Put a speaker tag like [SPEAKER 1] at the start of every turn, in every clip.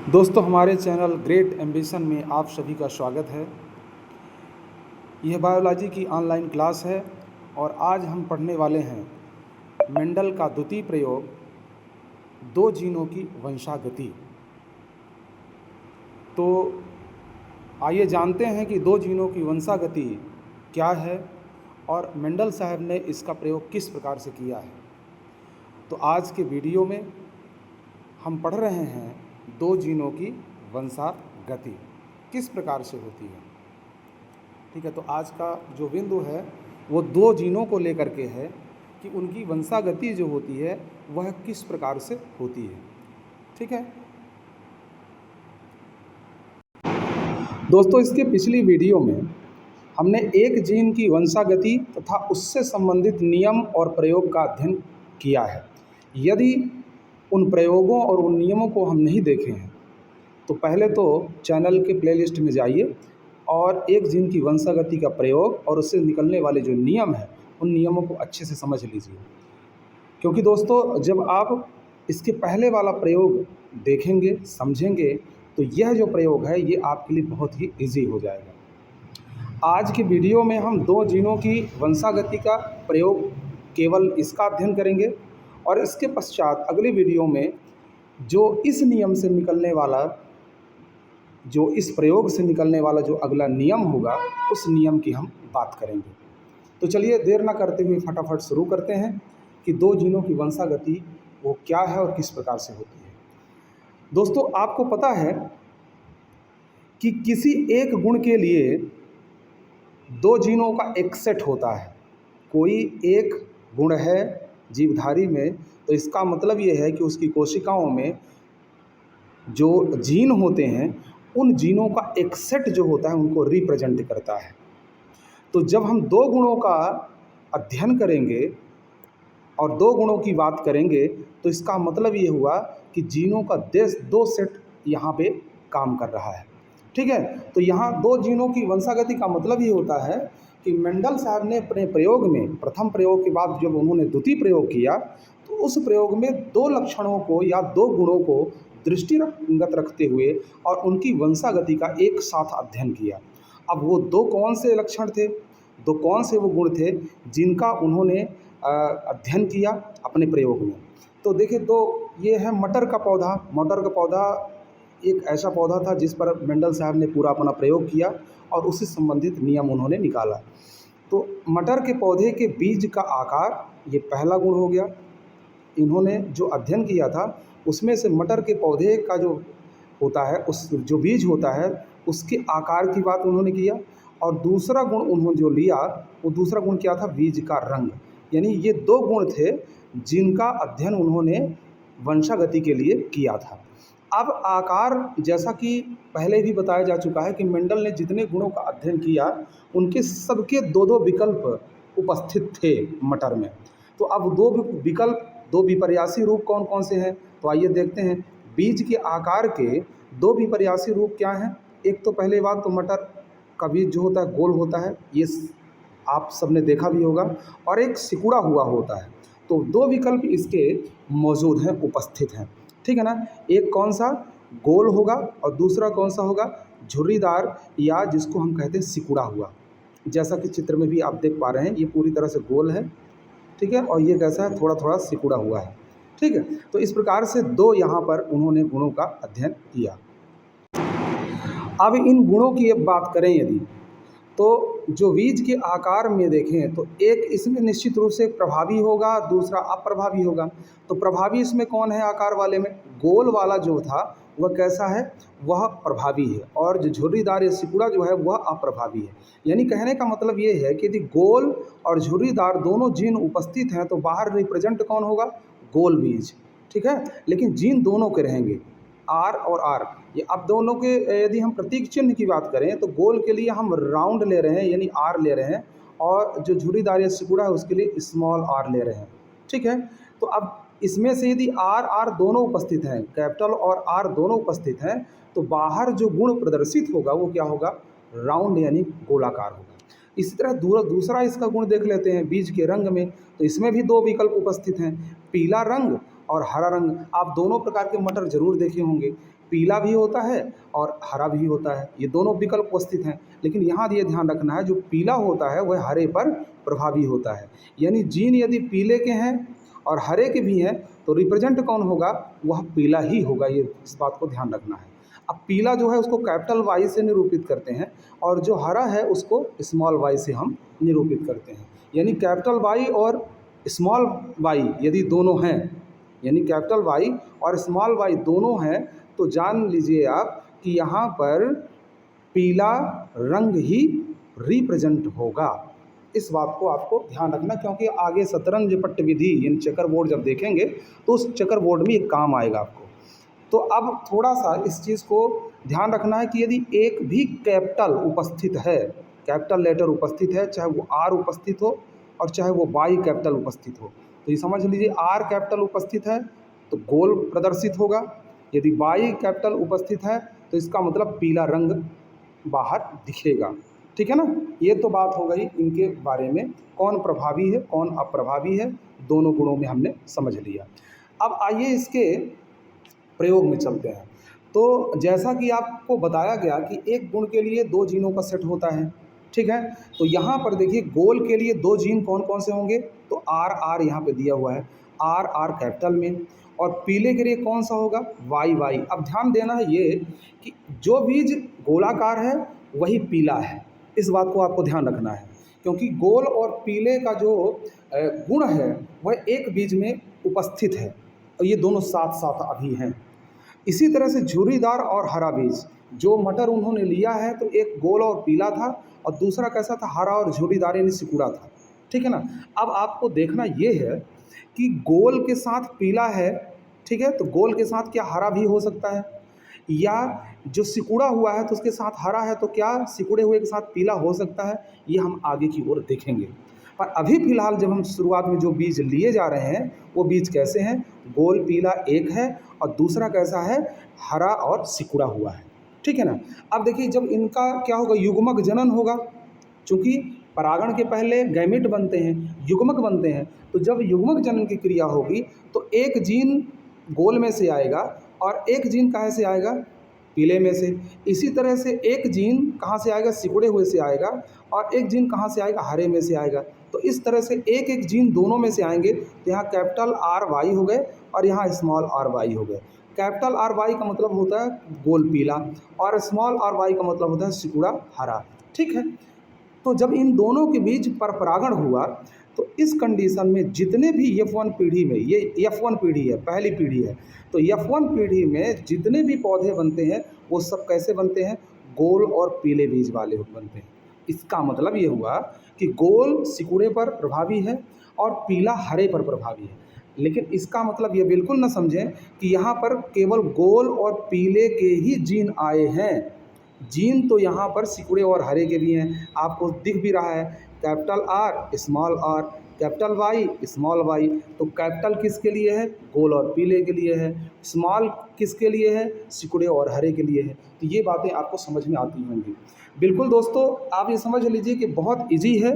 [SPEAKER 1] दोस्तों, हमारे channel great ambition में आप सभी का स्वागत है। यह बायोलॉजी की ऑनलाइन क्लास है और आज हम पढ़ने वाले हैं मेंडल का द्वितीय प्रयोग, दो जीनों की वंशागति। तो आइए जानते हैं कि दो जीनों की वंशागति क्या है और मेंडल साहब ने इसका प्रयोग किस प्रकार से किया है। तो आज के वीडियो में हम पढ़ रहे हैं दो जीनों की वंशागति किस प्रकार से होती है। ठीक है, तो आज का जो बिंदु है वो दो जीनों को लेकर के है कि उनकी वंशागति जो होती है वह किस प्रकार से होती है। ठीक है दोस्तों, इसके पिछली वीडियो में हमने एक जीन की वंशागति तथा उससे संबंधित नियम और प्रयोग का अध्ययन किया है। यदि उन प्रयोगों और उन नियमों को हम नहीं देखे हैं तो पहले तो चैनल के प्लेलिस्ट में जाइए और एक जीन की वंशागति का प्रयोग और उससे निकलने वाले जो नियम हैं उन नियमों को अच्छे से समझ लीजिए, क्योंकि दोस्तों जब आप इसके पहले वाला प्रयोग देखेंगे समझेंगे तो यह जो प्रयोग है ये आपके लिए बहुत ही इजी हो जाएगा। आज की वीडियो में हम दो जीनों की वंशागति का प्रयोग केवल इसका अध्ययन करेंगे और इसके पश्चात अगली वीडियो में जो इस नियम से निकलने वाला, जो इस प्रयोग से निकलने वाला जो अगला नियम होगा उस नियम की हम बात करेंगे। तो चलिए देर ना करते हुए फटाफट शुरू करते हैं कि दो जीनों की वंशागति वो क्या है और किस प्रकार से होती है। दोस्तों, आपको पता है कि किसी एक गुण के लिए दो जीनों का एक सेट होता है। कोई एक गुण है जीवधारी में तो इसका मतलब ये है कि उसकी कोशिकाओं में जो जीन होते हैं उन जीनों का एक सेट जो होता है उनको रिप्रेजेंट करता है। तो जब हम दो गुणों का अध्ययन करेंगे और दो गुणों की बात करेंगे तो इसका मतलब ये हुआ कि जीनों का दो सेट यहाँ पे काम कर रहा है। ठीक है, तो यहाँ दो जीनों की वंशागति का मतलब ये होता है कि मेंडल साहब ने अपने प्रयोग में प्रथम प्रयोग के बाद जब उन्होंने द्वितीय प्रयोग किया तो उस प्रयोग में दो लक्षणों को या दो गुणों को दृष्टिगत रखते हुए और उनकी वंशागति का एक साथ अध्ययन किया। अब वो दो कौन से लक्षण थे, दो कौन से वो गुण थे जिनका उन्होंने अध्ययन किया अपने प्रयोग में। तो देखिए, तो ये है मटर का पौधा। मटर का पौधा एक ऐसा पौधा था जिस पर मेंडल साहब ने पूरा अपना प्रयोग किया और उससे संबंधित नियम उन्होंने निकाला। तो मटर के पौधे के बीज का आकार ये पहला गुण हो गया। इन्होंने जो अध्ययन किया था उसमें से मटर के पौधे का जो होता है, उस जो बीज होता है उसके आकार की बात उन्होंने किया। और दूसरा गुण उन्होंने जो लिया वो दूसरा गुण क्या था, बीज का रंग। यानी ये दो गुण थे जिनका अध्ययन उन्होंने वंशागति के लिए किया था। अब आकार, जैसा कि पहले भी बताया जा चुका है कि मेंडल ने जितने गुणों का अध्ययन किया उनके सबके दो दो विकल्प उपस्थित थे मटर में। तो अब दो विकल्प, दो विपर्यासी रूप कौन कौन से हैं, तो आइए देखते हैं। बीज के आकार के दो विपर्यासी रूप क्या हैं। एक तो पहले बात तो मटर का बीज जो होता है गोल होता है, ये आप सबने देखा भी होगा, और एक सिकुड़ा हुआ होता है। तो दो विकल्प इसके मौजूद हैं, उपस्थित हैं। ठीक है ना, एक कौन सा गोल होगा और दूसरा कौन सा होगा झुर्रीदार, या जिसको हम कहते हैं सिकुड़ा हुआ। जैसा कि चित्र में भी आप देख पा रहे हैं ये पूरी तरह से गोल है, ठीक है, और ये कैसा है, थोड़ा थोड़ा सिकुड़ा हुआ है। ठीक है, तो इस प्रकार से दो यहाँ पर उन्होंने गुणों का अध्ययन किया। अब इन गुणों की अब बात करें यदि, तो जो बीज के आकार में देखें तो एक इसमें निश्चित रूप से प्रभावी होगा, दूसरा अप्रभावी होगा। तो प्रभावी इसमें कौन है आकार वाले में, गोल वाला जो था वह कैसा है, वह प्रभावी है, और जो झुर्रीदार या सिकुड़ा जो है वह अप्रभावी है। यानी कहने का मतलब ये है कि यदि गोल और झुर्रीदार दोनों जीन उपस्थित हैं तो बाहर रिप्रेजेंट कौन होगा, गोल बीज। ठीक है, लेकिन जीन दोनों के रहेंगे, आर और आर। ये अब दोनों के यदि हम प्रतीक चिन्ह की बात करें तो गोल के लिए हम राउंड ले रहे हैं यानी आर ले रहे हैं, और जो झुर्रीदार या सिकुड़ा है उसके लिए स्मॉल आर ले रहे हैं। ठीक है, तो अब इसमें से यदि आर आर दोनों उपस्थित हैं, कैपिटल और आर दोनों उपस्थित हैं, तो बाहर जो गुण प्रदर्शित होगा वो क्या होगा, राउंड यानी गोलाकार होगा। इसी तरह दूसरा इसका गुण देख लेते हैं बीज के रंग में। तो इसमें भी दो विकल्प उपस्थित हैं, पीला रंग और हरा रंग, आप दोनों प्रकार के मटर जरूर देखे होंगे, पीला भी होता है और हरा भी होता है, ये दोनों विकल्प उपस्थित हैं। लेकिन यहाँ ये ध्यान रखना है, जो पीला होता है वह हरे पर प्रभावी होता है। यानी जीन यदि पीले के हैं और हरे के भी हैं तो रिप्रेजेंट कौन होगा, वह पीला ही होगा, ये इस बात को ध्यान रखना है। अब पीला जो है उसको कैपिटल वाई से निरूपित करते हैं और जो हरा है उसको स्मॉल वाई से हम निरूपित करते हैं। यानी कैपिटल वाई और स्मॉल वाई यदि दोनों हैं, यानी कैपिटल वाई और स्मॉल वाई दोनों हैं, तो जान लीजिए आप कि यहाँ पर पीला रंग ही रिप्रेजेंट होगा। इस बात को आपको ध्यान रखना, क्योंकि आगे शतरंज पट्ट विधि यानी चेकर बोर्ड जब देखेंगे तो उस चेकर बोर्ड में ये काम आएगा आपको। तो अब थोड़ा सा इस चीज़ को ध्यान रखना है कि यदि एक भी कैपिटल उपस्थित है, कैपिटल लेटर उपस्थित है, चाहे वो आर उपस्थित हो और चाहे वो वाई कैपिटल उपस्थित हो, तो ये समझ लीजिए आर कैपिटल उपस्थित है तो गोल प्रदर्शित होगा, यदि वाई कैपिटल उपस्थित है तो इसका मतलब पीला रंग बाहर दिखेगा। ठीक है ना, ये तो बात हो गई इनके बारे में, कौन प्रभावी है कौन अप्रभावी है, दोनों गुणों में हमने समझ लिया। अब आइए इसके प्रयोग में चलते हैं। तो जैसा कि आपको बताया गया कि एक गुण के लिए दो जीनों का सेट होता है, ठीक है। तो यहाँ पर देखिए गोल के लिए दो जीन कौन कौन से होंगे, तो आर आर यहाँ पे दिया हुआ है, आर आर कैपिटल में, और पीले के लिए कौन सा होगा, वाई वाई। अब ध्यान देना है ये कि जो बीज गोलाकार है वही पीला है, इस बात को आपको ध्यान रखना है, क्योंकि गोल और पीले का जो गुण है वह एक बीज में उपस्थित है और ये दोनों साथ साथ अभी हैं। इसी तरह से झुर्रीदार और हरा बीज, जो मटर उन्होंने लिया है तो एक गोल और पीला था और दूसरा कैसा था, हरा और झुर्रीदार यानी सिकुड़ा था। ठीक है ना। अब आपको देखना ये है कि गोल के साथ पीला है, ठीक है, तो गोल के साथ क्या हरा भी हो सकता है, या जो सिकुड़ा हुआ है तो उसके साथ हरा है तो क्या सिकुड़े हुए के साथ पीला हो सकता है, ये हम आगे की ओर देखेंगे। पर अभी फिलहाल जब हम शुरुआत में जो बीज लिए जा रहे हैं वो बीज कैसे हैं, गोल पीला एक है और दूसरा कैसा है, हरा और सिकुड़ा हुआ है। ठीक है ना। अब देखिए जब इनका क्या होगा, युग्मक जनन होगा, चूँकि परागण के पहले गैमेट बनते हैं, युग्मक बनते हैं, तो जब युग्मक जनन की क्रिया होगी तो एक जीन गोल में से आएगा और एक जीन कहाँ से आएगा, पीले में से। इसी तरह से एक जीन कहाँ से आएगा, सिकुड़े हुए से आएगा, और एक जीन कहाँ से आएगा, हरे में से आएगा। तो इस तरह से एक एक जीन दोनों में से आएंगे, तो यहाँ कैपिटल आर वाई हो गए और यहाँ स्मॉल आर वाई हो गए। कैपिटल आर वाई का मतलब होता है गोल पीला और स्मॉल आर वाई का मतलब होता है सिकुड़ा हरा। ठीक है। तो जब इन दोनों के बीच पर परागण हुआ तो इस कंडीशन में जितने भी F1 पीढ़ी में, ये F1 पीढ़ी है, पहली पीढ़ी है, तो F1 पीढ़ी में जितने भी पौधे बनते हैं वो सब कैसे बनते हैं, गोल और पीले बीज वाले बनते हैं। इसका मतलब ये हुआ कि गोल सिकुड़े पर प्रभावी है और पीला हरे पर प्रभावी है। लेकिन इसका मतलब ये बिल्कुल ना समझें कि यहाँ पर केवल गोल और पीले के ही जीन आए हैं। जीन तो यहाँ पर सिकुड़े और हरे के भी हैं, आपको दिख भी रहा है, capital R small R, capital Y small Y. तो कैपिटल किसके लिए है, गोल और पीले के लिए है, स्मॉल किसके लिए है, सिकुड़े और हरे के लिए है। तो ये बातें आपको समझ में आती होंगी। बिल्कुल दोस्तों, आप ये समझ लीजिए कि बहुत ईजी है,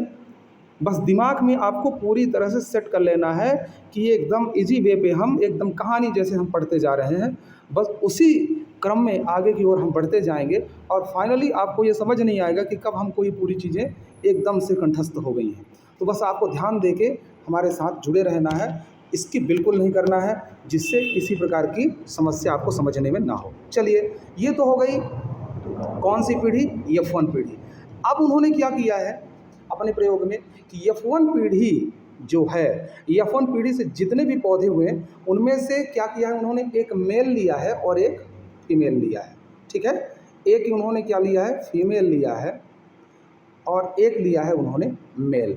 [SPEAKER 1] बस दिमाग में आपको पूरी तरह से सेट कर लेना है कि ये एकदम इजी वे पे हम एकदम कहानी जैसे हम पढ़ते जा रहे हैं, बस उसी क्रम में आगे की ओर हम बढ़ते जाएंगे और फाइनली आपको ये समझ नहीं आएगा कि कब हमको ये पूरी चीज़ें एकदम से कंठस्थ हो गई हैं। तो बस आपको ध्यान दे के हमारे साथ जुड़े रहना है, इसकी बिल्कुल नहीं करना है, जिससे किसी प्रकार की समस्या आपको समझने में ना हो। चलिए, ये तो हो गई कौन सी पीढ़ी, F1 पीढ़ी। अब उन्होंने क्या किया है अपने प्रयोग में कि F1 पीढ़ी जो है, F1 पीढ़ी से जितने भी पौधे हुए उनमें से क्या किया है उन्होंने, एक मेल लिया है और एक फीमेल लिया है। ठीक है, एक उन्होंने क्या लिया है, फीमेल लिया है और एक लिया है उन्होंने मेल।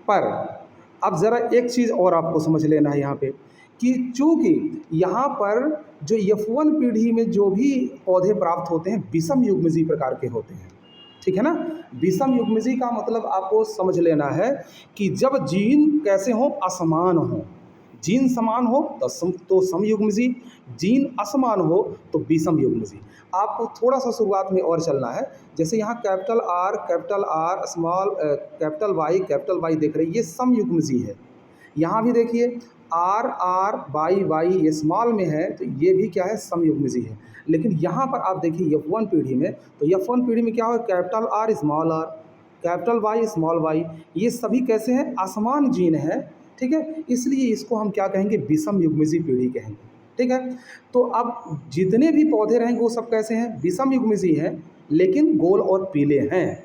[SPEAKER 1] पर अब ज़रा एक चीज़ और आपको समझ लेना है यहाँ पे कि चूँकि यहाँ पर जो F1 पीढ़ी में जो भी पौधे प्राप्त होते हैं विषम युग्मजी प्रकार के होते हैं। ठीक है ना। विषम युग्मजी का मतलब आपको समझ लेना है कि जब जीन कैसे हो, असमान हो। जीन समान हो तो समयुग्मजी, जीन असमान हो तो विषम युग्मजी। आपको थोड़ा सा शुरुआत में और चलना है, जैसे यहाँ capital R small capital Y देख रहे हैं, ये समयुग्मजी है। यहाँ भी देखिए आर आर वाई वाई ये स्मॉल में है, तो ये भी क्या है, समयुग्मजी है। लेकिन यहाँ पर आप देखिए F1 पीढ़ी में, तो F1 पीढ़ी में क्या हो, capital R small R, capital Y small Y, ये सभी कैसे हैं, असमान जीन है। ठीक है, इसलिए इसको हम क्या कहेंगे, विषम युग्मजी पीढ़ी कहेंगे। ठीक है, तो अब जितने भी पौधे रहेंगे वो सब कैसे हैं, विषम युग्मजी हैं, लेकिन गोल और पीले हैं।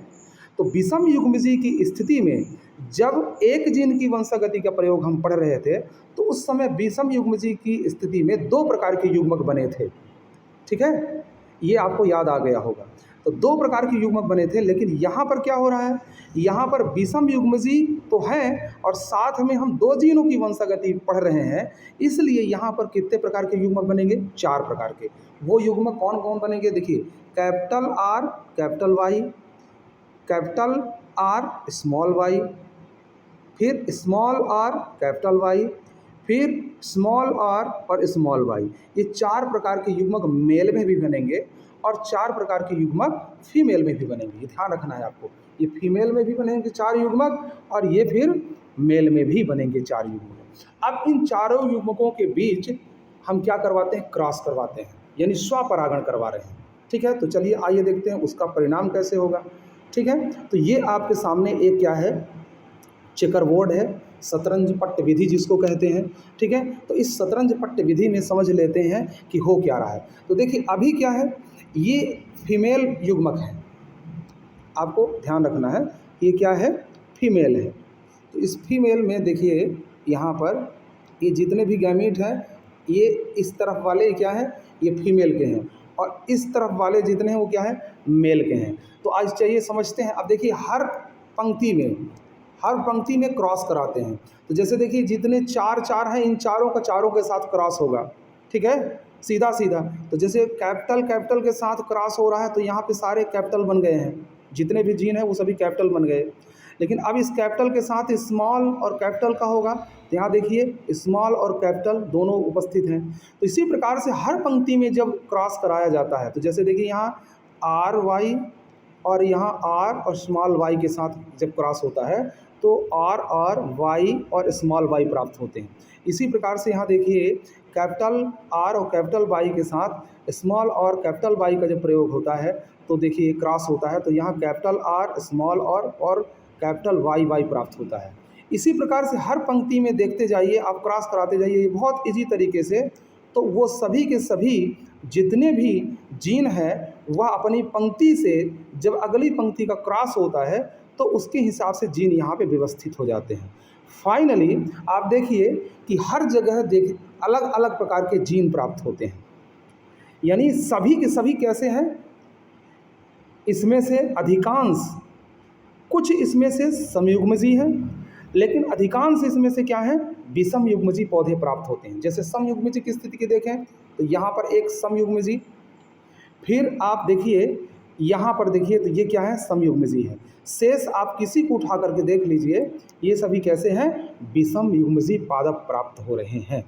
[SPEAKER 1] तो विषम युग्मजी की स्थिति में जब एक जीन की वंशागति का प्रयोग हम पढ़ रहे थे, तो उस समय विषम युग्मजी की स्थिति में दो प्रकार के युग्मक बने थे। ठीक है, ये आपको याद आ गया होगा। तो दो प्रकार के युग्मक बने थे, लेकिन यहाँ पर क्या हो रहा है, यहाँ पर विषम युग्मजी तो हैं और साथ में हम दो जीनों की वंशागति पढ़ रहे हैं, इसलिए यहाँ पर कितने प्रकार के युग्मक बनेंगे, 4 प्रकार के। वो युग्मक कौन कौन बनेंगे, देखिए capital R capital Y, capital R small Y, फिर स्मॉल आर कैपिटल वाई, फिर स्मॉल आर और स्मॉल वाई। ये 4 प्रकार के युग्मक मेल में भी बनेंगे और 4 प्रकार के युग्मक फीमेल में भी बनेंगे। ये ध्यान रखना है आपको, ये फीमेल में भी बनेंगे 4 युग्मक और ये फिर मेल में भी बनेंगे 4 युग्मक। अब इन चारों युग्मकों के बीच हम क्या करवाते हैं, क्रॉस करवाते हैं, यानी स्वपरागण करवा रहे हैं। ठीक है, तो चलिए आइए देखते हैं उसका परिणाम कैसे होगा। ठीक है, तो ये आपके सामने एक क्या है, चेकर बोर्ड है, शतरंज पट्ट विधि जिसको कहते हैं। ठीक है, तो इस शतरंज पट्ट विधि में समझ लेते हैं कि हो क्या रहा है। तो देखिए अभी क्या है, ये फीमेल युग्मक है, आपको ध्यान रखना है, ये क्या है, फीमेल है। तो इस फीमेल में देखिए यहाँ पर ये जितने भी गैमीट हैं, ये इस तरफ वाले क्या हैं, ये फीमेल के हैं, और इस तरफ वाले जितने हैं वो क्या है, मेल के हैं। तो आज चाहिए समझते हैं। अब देखिए हर पंक्ति में क्रॉस कराते हैं। तो जैसे देखिए जितने 4 हैं, इन चारों का चारों के साथ क्रॉस होगा। ठीक है, सीधा सीधा। तो जैसे कैपिटल के साथ क्रॉस हो रहा है, तो यहाँ पे सारे कैपिटल बन गए हैं, जितने भी जीन हैं वो सभी कैपिटल बन गए। लेकिन अब इस कैपिटल के साथ स्मॉल और कैपिटल का होगा, तो यहाँ देखिए स्मॉल और कैपिटल दोनों उपस्थित हैं। तो इसी प्रकार से हर पंक्ति में जब क्रॉस कराया जाता है, तो जैसे देखिए यहाँ आर वाई और यहाँ आर और स्मॉल वाई के साथ जब क्रॉस होता है, तो आर वाई और स्मॉल वाई प्राप्त होते हैं। इसी प्रकार से यहाँ देखिए कैपिटल आर और कैपिटल वाई के साथ स्मॉल और कैपिटल वाई का जब प्रयोग होता है, तो देखिए क्रॉस होता है, तो यहाँ कैपिटल आर स्मॉल और कैपिटल वाई वाई प्राप्त होता है। इसी प्रकार से हर पंक्ति में देखते जाइए, आप क्रॉस कराते जाइए, बहुत इजी तरीके से। तो वो सभी के सभी जितने भी जीन हैं, वह अपनी पंक्ति से जब अगली पंक्ति का क्रॉस होता है, तो उसके हिसाब से जीन यहाँ पे व्यवस्थित हो जाते हैं। फाइनली आप देखिए कि हर जगह अलग अलग प्रकार के जीन प्राप्त होते हैं, यानी सभी के सभी कैसे हैं, इसमें से अधिकांश, कुछ इसमें से समयुग्मजी हैं, लेकिन अधिकांश इसमें से क्या है, विषम युग्मजी पौधे प्राप्त होते हैं। जैसे समयुग्मजी की स्थिति की देखें, तो यहाँ पर एक समयुग्मजी, फिर आप देखिए यहाँ पर देखिए, तो ये क्या है, समयुग्मजी है। शेष आप किसी को उठा करके देख लीजिए, ये सभी कैसे हैं, विषम युग्मजी पादप प्राप्त हो रहे हैं।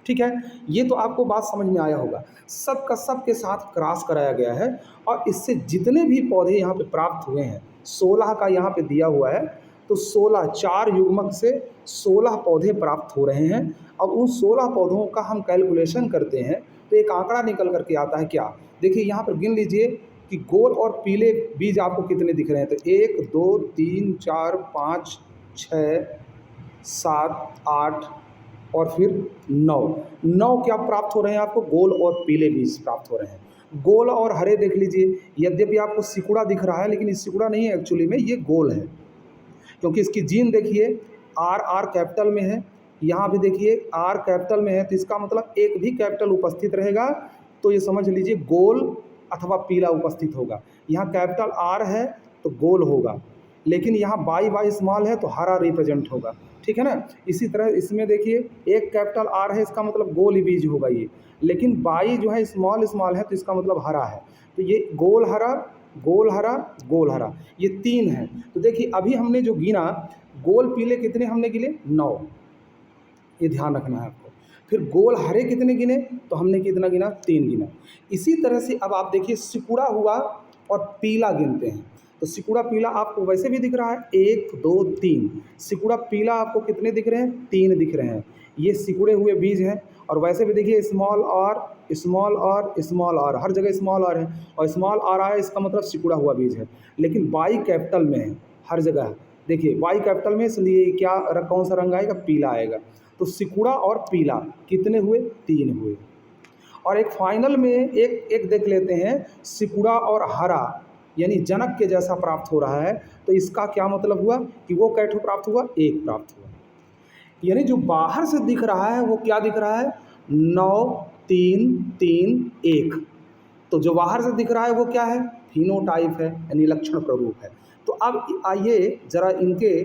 [SPEAKER 1] ठीक है, ये तो आपको बात समझ में आया होगा। सब का सब के साथ क्रॉस कराया गया है, और इससे जितने भी पौधे यहाँ पे प्राप्त हुए हैं, 16 का यहाँ पे दिया हुआ है, तो 4 युग्मक से 16 पौधे प्राप्त हो रहे हैं। अब उन 16 पौधों का हम कैलकुलेशन करते हैं, तो एक आंकड़ा निकल करके आता है क्या, देखिए यहाँ पर गिन लीजिए कि गोल और पीले बीज आपको कितने दिख रहे हैं। तो 1 2 3 4 5 6 7 8 और फिर 9 क्या प्राप्त हो रहे हैं आपको, गोल और पीले बीज प्राप्त हो रहे हैं। गोल और हरे देख लीजिए, यद्यपि आपको सिकुड़ा दिख रहा है, लेकिन ये सिकुड़ा नहीं है, एक्चुअली में ये गोल है, क्योंकि इसकी जीन देखिए आर कैपिटल में है, यहाँ भी देखिए आर कैपिटल में है, तो इसका मतलब एक भी कैपिटल उपस्थित रहेगा, तो ये समझ लीजिए गोल अथवा पीला उपस्थित होगा। यहाँ कैपिटल आर है तो गोल होगा, लेकिन यहाँ वाई स्मॉल है तो हरा रिप्रेजेंट होगा। ठीक है ना, इसी तरह इसमें देखिए एक कैपिटल आर है, इसका मतलब गोल ही बीज होगा ये, लेकिन वाई जो है स्मॉल है, तो इसका मतलब हरा है। तो ये गोल हरा गोल हरा गोल हरा, ये 3 है। तो देखिए अभी हमने जो गिना, गोल पीले कितने हमने गिने, 9, ये ध्यान रखना है आपको। फिर गोल हरे कितने गिने, तो हमने कितना गिना, 3 गिना। इसी तरह से अब आप देखिए सिकुड़ा हुआ और पीला गिनते हैं। तो सिकुड़ा पीला आपको वैसे भी दिख रहा है, 1 2 3। सिकुड़ा पीला आपको कितने दिख रहे हैं? 3 दिख रहे हैं। ये सिकुड़े हुए बीज हैं। और वैसे भी देखिए स्मॉल और स्मॉल और स्मॉल और, हर जगह स्मॉल और है, और स्मॉल आ रहा है, इसका मतलब सिकुड़ा हुआ बीज है। लेकिन बाई कैपिटल में है हर जगह। देखिए बाई कैपिटल में, इसलिए क्या कौन सा रंग आएगा? पीला आएगा। तो सिकुड़ा और पीला कितने हुए? 3 हुए। और एक फाइनल में एक देख लेते हैं, सिकुड़ा और हरा, यानी जनक के जैसा प्राप्त हो रहा है। तो इसका क्या मतलब हुआ कि वो कैठो प्राप्त हुआ? 1 प्राप्त हुआ। यानी जो बाहर से दिख रहा है वो क्या दिख रहा है? 9 3 3 1। तो जो बाहर से दिख रहा है वो क्या है? फिनोटाइप है, यानी लक्षण प्ररूप है। तो अब आइए जरा इनके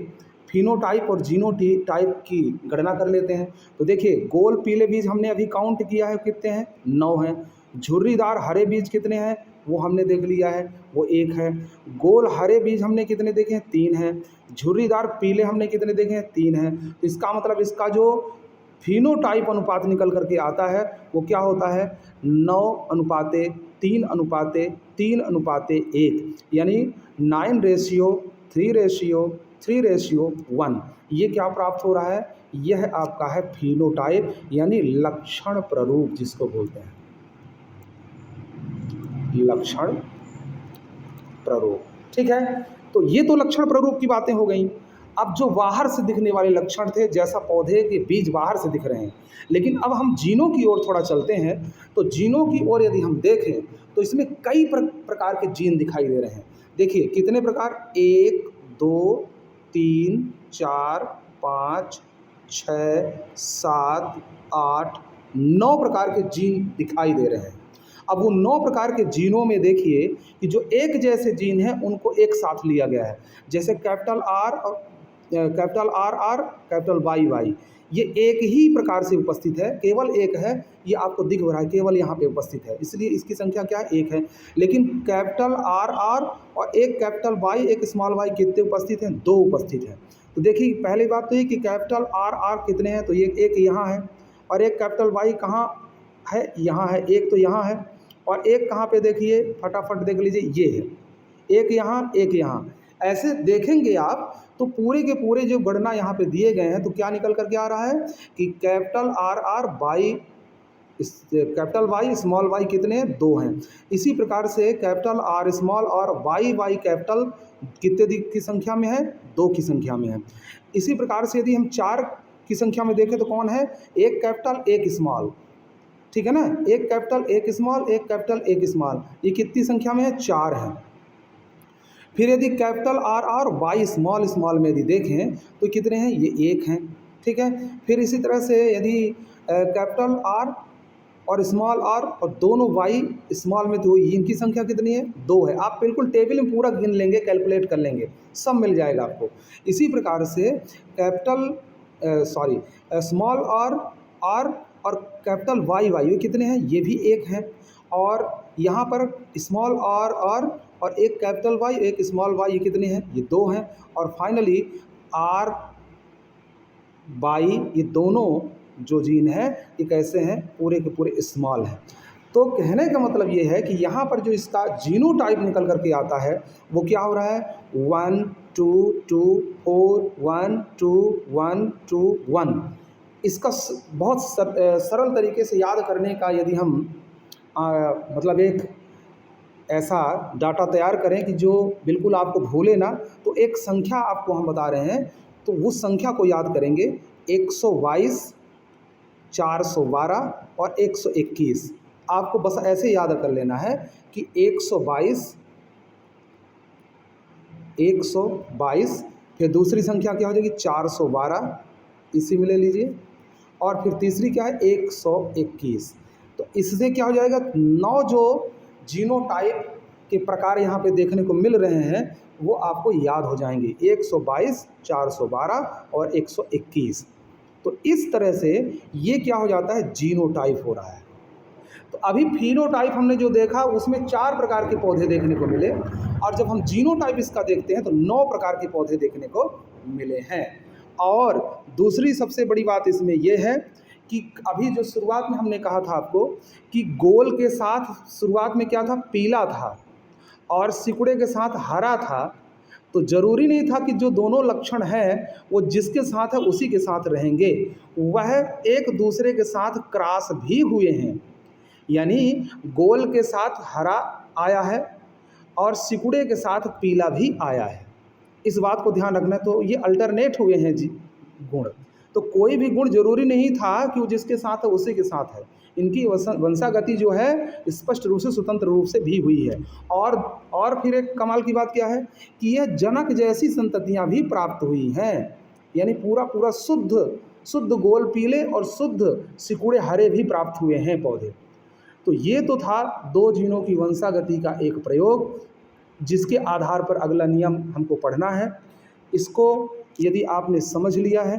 [SPEAKER 1] फिनोटाइप और जीनोटाइप की गणना कर लेते हैं। तो देखिए गोल पीले बीज हमने अभी काउंट किया है, कितने हैं? 9 हैं। झुर्रीदार हरे बीज कितने हैं? वो हमने देख लिया है, वो 1 है। गोल हरे बीज हमने कितने देखे हैं? 3 हैं। झुर्रीदार पीले हमने कितने देखे हैं? 3 हैं। तो इसका मतलब इसका जो फिनोटाइप अनुपात निकल करके आता है वो क्या होता है? 9:3:3:3:1, यानी 9:3:3:1। ये क्या प्राप्त हो रहा है? यह आपका है फिनोटाइप, यानी लक्षण प्ररूप जिसको बोलते हैं, लक्षण प्ररूप। ठीक है, तो ये तो लक्षण प्ररूप की बातें हो गई। अब जो बाहर से दिखने वाले लक्षण थे, जैसा पौधे के बीज बाहर से दिख रहे हैं, लेकिन अब हम जीनों की ओर थोड़ा चलते हैं। तो जीनों की ओर यदि हम देखें तो इसमें कई प्रकार के जीन दिखाई दे रहे हैं। देखिए कितने प्रकार? 1 2 3 4 5 6 7 8 9 प्रकार के जीन दिखाई दे रहे हैं। अब वो 9 प्रकार के जीनों में देखिए कि जो एक जैसे जीन हैं उनको एक साथ लिया गया है। जैसे कैपिटल आर और capital R R, capital Y Y, ये एक ही प्रकार से उपस्थित है, केवल एक है, ये आपको दिख रहा है, केवल यहाँ पे उपस्थित है, इसलिए इसकी संख्या क्या है? 1 है। लेकिन कैपिटल आर आर और एक कैपिटल वाई, एक स्मॉल वाई कितने उपस्थित हैं? 2 उपस्थित हैं। तो देखिए पहली बात तो ये कि कैपिटल आर आर कितने हैं? तो ये एक यहाँ है, और एक कैपिटल वाई कहाँ है? यहाँ है। एक तो यहाँ है, और एक कहाँ पे? देखिए फटाफट देख लीजिए, ये है। एक यहाँ, एक यहाँ। ऐसे देखेंगे आप तो पूरे के पूरे जो गणना यहाँ पे दिए गए हैं, तो क्या निकल करके आ रहा है कि capital R R by capital Y small Y कितने हैं? 2 हैं। इसी प्रकार से कैपिटल आर स्मॉल और वाई वाई कैपिटल कितने की संख्या में है? 2 की संख्या में है। इसी प्रकार से यदि हम 4 की संख्या में देखें तो कौन है? एक कैपिटल एक स्मॉल, ठीक है ना? एक कैपिटल एक स्मॉल, एक कैपिटल एक स्मॉल, ये कितनी संख्या में है? 4 है। फिर यदि capital R R Y small small में यदि देखें तो कितने हैं? ये 1 हैं। ठीक है। फिर इसी तरह से यदि कैपिटल आर और स्मॉल आर और दोनों वाई स्मॉल में, तो इनकी संख्या कितनी है? 2 है। आप बिल्कुल टेबल में पूरा गिन लेंगे, कैलकुलेट कर लेंगे, सब मिल जाएगा आपको। इसी प्रकार से स्मॉल आर आर और कैपिटल वाई वाई ये कितने हैं? ये भी 1 हैं। और यहाँ पर स्मॉल आर आर और एक कैपिटल वाई एक स्मॉल वाई, ये कितने हैं? ये 2 हैं। और फाइनली आर बाई, ये दोनों जो जीन है ये कैसे हैं? पूरे के पूरे स्मॉल हैं। तो कहने का मतलब ये है कि यहाँ पर जो इसका जीनोटाइप निकल करके आता है वो क्या हो रहा है? 1 2 2 4 1 2 1 2 1। इसका बहुत सरल तरीके से याद करने का यदि हम मतलब एक ऐसा डाटा तैयार करें कि जो बिल्कुल आपको भूले ना, तो एक संख्या आपको हम बता रहे हैं, तो उस संख्या को याद करेंगे 122 412 और 121। आपको बस ऐसे याद कर लेना है कि 122 फिर दूसरी संख्या क्या हो जाएगी? 412, इसी में ले लीजिए, और फिर तीसरी क्या है? 121। तो इससे क्या हो जाएगा? 9 जो जीनोटाइप के प्रकार यहाँ पे देखने को मिल रहे हैं वो आपको याद हो जाएंगे, 122 412 और 121। तो इस तरह से ये क्या हो जाता है? जीनोटाइप हो रहा है। तो अभी फिनोटाइप हमने जो देखा उसमें 4 प्रकार के पौधे देखने को मिले, और जब हम जीनोटाइप इसका देखते हैं तो 9 प्रकार के पौधे देखने को मिले हैं। और दूसरी सबसे बड़ी बात इसमें यह है कि अभी जो शुरुआत में हमने कहा था आपको कि गोल के साथ शुरुआत में क्या था? पीला था, और सिकुड़े के साथ हरा था, तो ज़रूरी नहीं था कि जो दोनों लक्षण हैं वो जिसके साथ है उसी के साथ रहेंगे, वह एक दूसरे के साथ क्रॉस भी हुए हैं। यानी गोल के साथ हरा आया है और सिकुड़े के साथ पीला भी आया है। इस बात को ध्यान रखना है। तो ये अल्टरनेट हुए हैं जी गुण। तो कोई भी गुण जरूरी नहीं था कि वो जिसके साथ है उसी के साथ है। इनकी वंशागति जो है स्पष्ट रूप से स्वतंत्र रूप से भी हुई है। और फिर एक कमाल की बात क्या है कि यह जनक जैसी संततियां भी प्राप्त हुई हैं। यानी पूरा पूरा शुद्ध शुद्ध गोल पीले और शुद्ध सिकुड़े हरे भी प्राप्त हुए हैं पौधे। तो ये तो था दो जीनों की वंशागति का एक प्रयोग, जिसके आधार पर अगला नियम हमको पढ़ना है। इसको यदि आपने समझ लिया है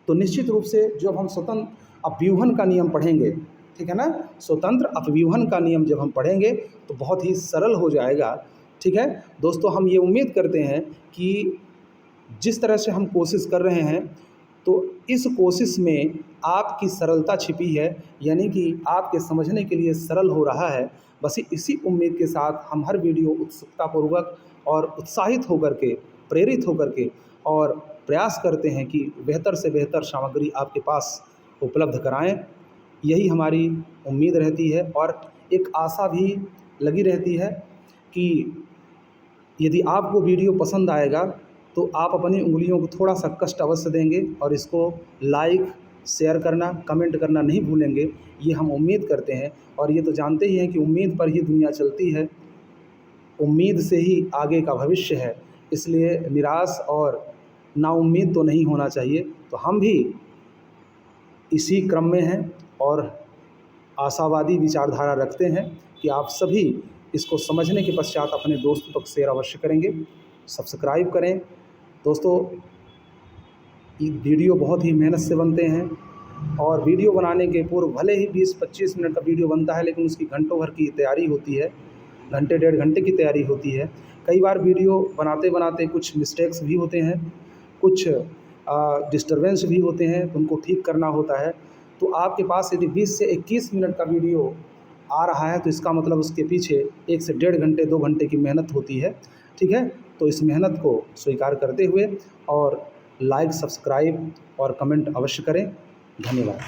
[SPEAKER 1] तो निश्चित रूप से जब हम स्वतंत्र अपव्यूहन का नियम पढ़ेंगे, ठीक है ना, स्वतंत्र अपव्यूहन का नियम जब हम पढ़ेंगे तो बहुत ही सरल हो जाएगा। ठीक है दोस्तों, हम ये उम्मीद करते हैं कि जिस तरह से हम कोशिश कर रहे हैं तो इस कोशिश में आपकी सरलता छिपी है, यानी कि आपके समझने के लिए सरल हो रहा है। बस इसी उम्मीद के साथ हम हर वीडियो उत्सुकतापूर्वक और उत्साहित होकर के, प्रेरित होकर के और प्रयास करते हैं कि बेहतर से बेहतर सामग्री आपके पास उपलब्ध कराएं। यही हमारी उम्मीद रहती है और एक आशा भी लगी रहती है कि यदि आपको वीडियो पसंद आएगा तो आप अपनी उंगलियों को थोड़ा सा कष्ट अवश्य देंगे और इसको लाइक, शेयर करना, कमेंट करना नहीं भूलेंगे। ये हम उम्मीद करते हैं और ये तो जानते ही हैं कि उम्मीद पर ही दुनिया चलती है, उम्मीद से ही आगे का भविष्य है। इसलिए निराश और नाउम्मीद तो नहीं होना चाहिए। तो हम भी इसी क्रम में हैं और आशावादी विचारधारा रखते हैं कि आप सभी इसको समझने के पश्चात अपने दोस्तों तक शेयर अवश्य करेंगे, सब्सक्राइब करें। दोस्तों, ये वीडियो बहुत ही मेहनत से बनते हैं और वीडियो बनाने के पूर्व भले ही 20-25 मिनट का वीडियो बनता है, लेकिन उसकी घंटों भर की तैयारी होती है, घंटे 1.5 घंटे की तैयारी होती है। कई बार वीडियो बनाते बनाते कुछ मिस्टेक्स भी होते हैं, कुछ डिस्टर्बेंस भी होते हैं, उनको ठीक करना होता है। तो आपके पास यदि 20 से 21 मिनट का वीडियो आ रहा है तो इसका मतलब उसके पीछे 1 से 1.5 घंटे 2 घंटे की मेहनत होती है। ठीक है, तो इस मेहनत को स्वीकार करते हुए और लाइक, सब्सक्राइब और कमेंट अवश्य करें। धन्यवाद।